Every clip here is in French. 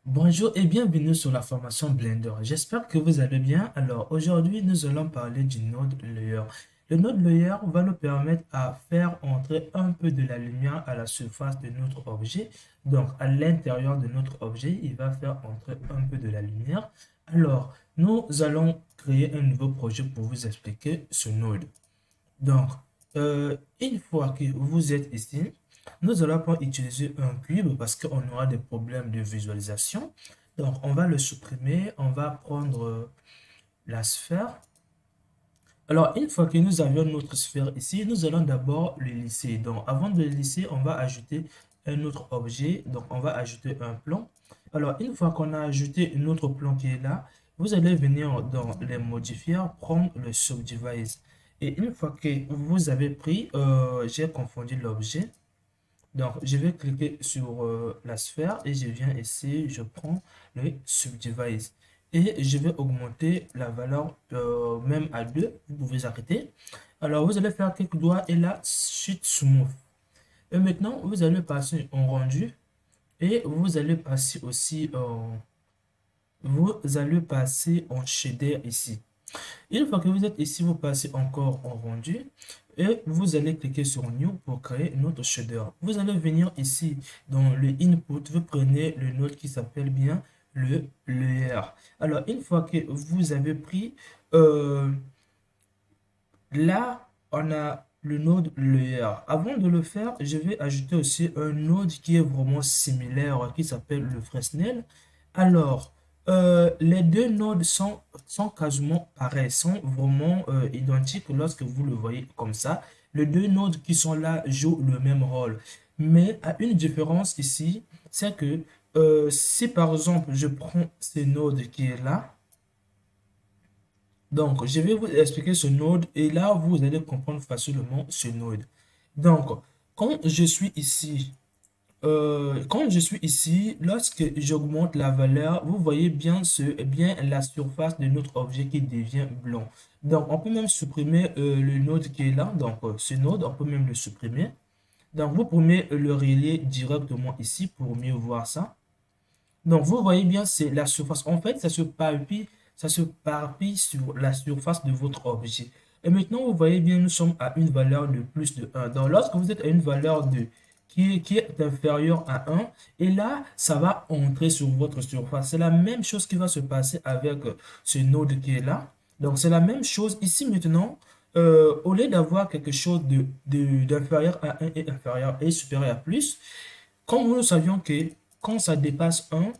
Bonjour et bienvenue sur la formation Blender. J'espère que vous allez bien. Alors aujourd'hui, nous allons parler du node layer. Le node layer va nous permettre à faire entrer un peu de la lumière à la surface de notre objet. Donc à l'intérieur de notre objet, il va faire entrer un peu de la lumière. Alors, nous allons créer un nouveau projet pour vous expliquer ce node. Donc, une fois que vous êtes ici, nous allons pas utiliser un cube parce qu'on aura des problèmes de visualisation. Donc, on va le supprimer. On va prendre la sphère. Alors, une fois que nous avions notre sphère ici, nous allons d'abord le lisser. Donc, avant de le lisser, on va ajouter un autre objet. Donc, on va ajouter un plan. Alors, une fois qu'on a ajouté un autre plan qui est là, vous allez venir dans les modifiers, prendre le subdivise. Et une fois que vous avez pris, j'ai confondu l'objet. Donc, je vais cliquer sur la sphère et je viens ici, je prends le subdivise. Et je vais augmenter la valeur même à 2. Vous pouvez arrêter. Alors, vous allez faire quelques doigts et là, Shift Smooth. Et maintenant, vous allez passer en rendu et vous allez passer aussi en shader ici. Une fois que vous êtes ici, vous passez encore en rendu et vous allez cliquer sur New pour créer notre shader. Vous allez venir ici dans le input, vous prenez le node qui s'appelle bien le layer. Alors, une fois que vous avez pris, là, on a le node layer. Avant de le faire, je vais ajouter aussi un node qui est vraiment similaire, qui s'appelle le Fresnel. Alors, les deux nodes sont quasiment pareils, sont vraiment identiques lorsque vous le voyez comme ça. Les deux nodes qui sont là jouent le même rôle. Mais à une différence ici, c'est que si par exemple je prends ce node qui est là, donc, je vais vous expliquer ce node et là, vous allez comprendre facilement ce node. Donc, quand je suis ici, lorsque j'augmente la valeur, vous voyez bien, bien la surface de notre objet qui devient blanc. Donc, on peut même supprimer le node qui est là. Donc, ce node, on peut même le supprimer. Donc, vous pouvez le relier directement ici pour mieux voir ça. Donc, vous voyez bien, c'est la surface. En fait, ça se parpille sur la surface de votre objet. Et maintenant, vous voyez bien, nous sommes à une valeur de plus de 1. Donc, lorsque vous êtes à une valeur qui est inférieure à 1, et là, ça va entrer sur votre surface. C'est la même chose qui va se passer avec ce node qui est là. Donc, c'est la même chose ici maintenant. Au lieu d'avoir quelque chose d'inférieur à 1 et inférieur et supérieur à plus, comme nous savions que quand ça dépasse 1,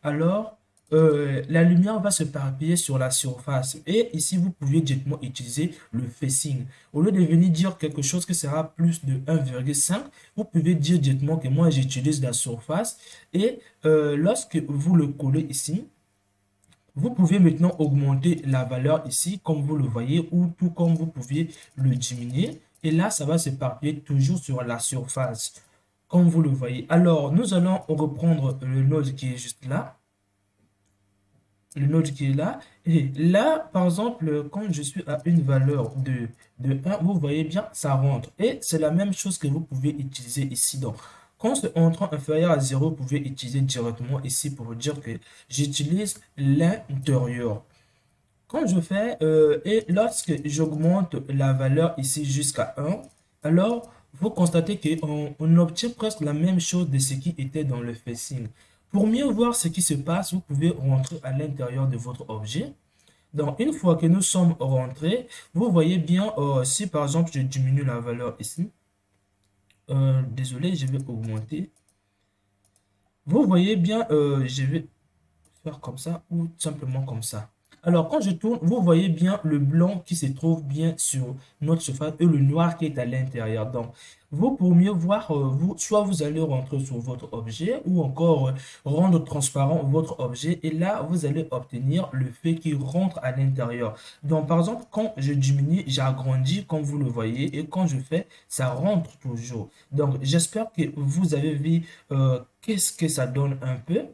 alors la lumière va se parapiller sur la surface. Et ici, vous pouvez directement utiliser le facing. Au lieu de venir dire quelque chose qui sera plus de 1,5, vous pouvez dire directement que moi, j'utilise la surface. Et lorsque vous le collez ici, vous pouvez maintenant augmenter la valeur ici, comme vous le voyez, ou tout comme vous pouvez le diminuer. Et là, ça va s'éparpiller toujours sur la surface, comme vous le voyez. Alors, nous allons reprendre le node qui est juste là. Le node qui est là. Et là, par exemple, quand je suis à une valeur de 1, vous voyez bien, ça rentre. Et c'est la même chose que vous pouvez utiliser ici. Donc, quand c'est entrant inférieur à 0, vous pouvez utiliser directement ici pour dire que j'utilise l'intérieur. Quand je fais, et lorsque j'augmente la valeur ici jusqu'à 1, alors vous constatez qu'on obtient presque la même chose de ce qui était dans le facing. Pour mieux voir ce qui se passe, vous pouvez rentrer à l'intérieur de votre objet. Donc, une fois que nous sommes rentrés, vous voyez bien, si par exemple je diminue la valeur ici, désolé, je vais augmenter. Vous voyez bien, je vais faire comme ça ou simplement comme ça. Alors, quand je tourne, vous voyez bien le blanc qui se trouve bien sur notre surface et le noir qui est à l'intérieur. Donc, vous, pour mieux voir, soit vous allez rentrer sur votre objet ou encore rendre transparent votre objet et là, vous allez obtenir le fait qu'il rentre à l'intérieur. Donc, par exemple, quand je diminue, j'agrandis comme vous le voyez et quand je fais, ça rentre toujours. Donc, j'espère que vous avez vu qu'est-ce que ça donne un peu.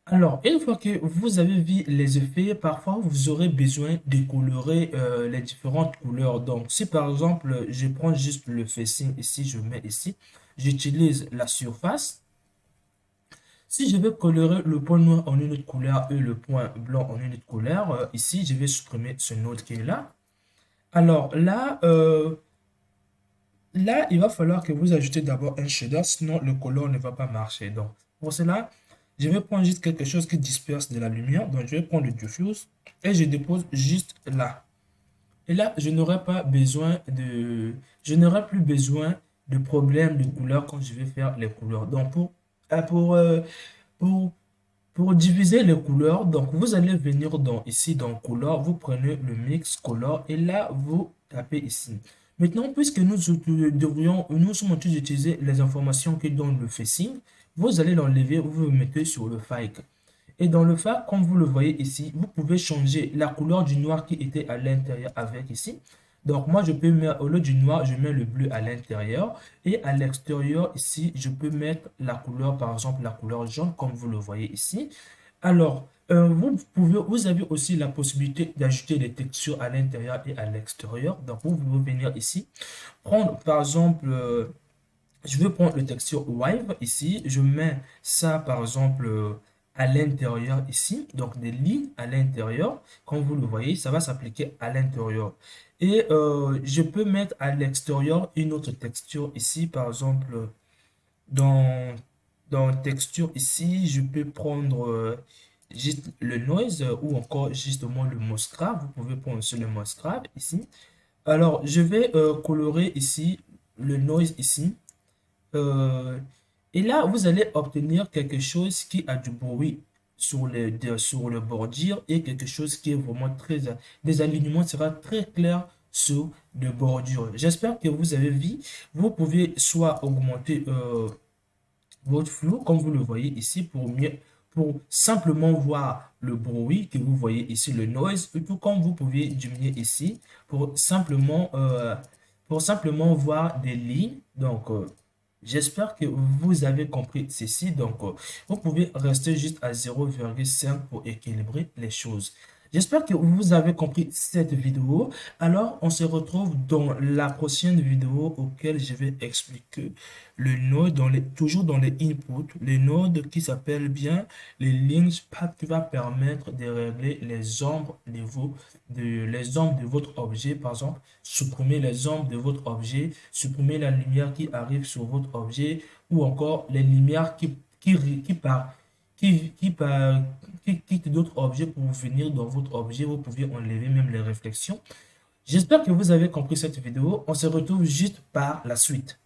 Alors, une fois que vous avez vu les effets, parfois vous aurez besoin de colorer les différentes couleurs. Donc, si par exemple, je prends juste le facing ici, je mets ici, j'utilise la surface. Si je vais colorer le point noir en une autre couleur et le point blanc en une autre couleur, ici, je vais supprimer ce node qui est là. Alors là, il va falloir que vous ajoutez d'abord un shader, sinon le color ne va pas marcher. Donc, pour cela, je vais prendre juste quelque chose qui disperse de la lumière. Donc, je vais prendre le diffuse et je dépose juste là. Et là, je n'aurai plus besoin de problème de couleur quand je vais faire les couleurs. Donc, euh, pour, euh, pour, pour diviser les couleurs, donc vous allez venir ici dans Color, vous prenez le mix Color et là vous tapez ici. Maintenant, puisque nous sommes en train d'utiliser les informations qui donnent le facing, vous allez l'enlever, vous le mettez sur le file. Et dans le file, comme vous le voyez ici, vous pouvez changer la couleur du noir qui était à l'intérieur avec ici. Donc moi, je peux mettre, au lieu du noir, je mets le bleu à l'intérieur. Et à l'extérieur, ici, je peux mettre la couleur, par exemple, la couleur jaune, comme vous le voyez ici. Alors, vous avez aussi la possibilité d'ajouter des textures à l'intérieur et à l'extérieur. Donc, vous pouvez venir ici, prendre, par exemple, je vais prendre le texture Wave ici. Je mets ça, par exemple, à l'intérieur ici. Donc, des lignes à l'intérieur. Comme vous le voyez, ça va s'appliquer à l'intérieur. Et je peux mettre à l'extérieur une autre texture ici. Par exemple, dans, dans texture ici, je peux prendre juste le noise ou encore justement le Moscrave. Vous pouvez prendre aussi le Moscrave ici. Alors, je vais colorer ici le noise ici. Euh, et là, vous allez obtenir quelque chose qui a du bruit sur le bordure et quelque chose qui est vraiment des alignements sera très clair sur le bordure. J'espère que vous avez vu. Vous pouvez soit augmenter votre flou, comme vous le voyez ici, pour simplement voir le bruit que vous voyez ici, le noise, et tout comme vous pouvez diminuer ici pour simplement voir des lignes. Donc, j'espère que vous avez compris ceci. Donc, vous pouvez rester juste à 0,5 pour équilibrer les choses. J'espère que vous avez compris cette vidéo. Alors, on se retrouve dans la prochaine vidéo auquel je vais expliquer le node toujours dans les inputs, le node qui s'appelle bien les links path qui va permettre de régler les ombres les ombres de votre objet. Par exemple, supprimer les ombres de votre objet, supprimer la lumière qui arrive sur votre objet ou encore les lumières qui par, qui, par, qui quittent d'autres objets pour venir dans votre objet. Vous pouvez enlever même les réflexions. J'espère que vous avez compris cette vidéo. On se retrouve juste par la suite.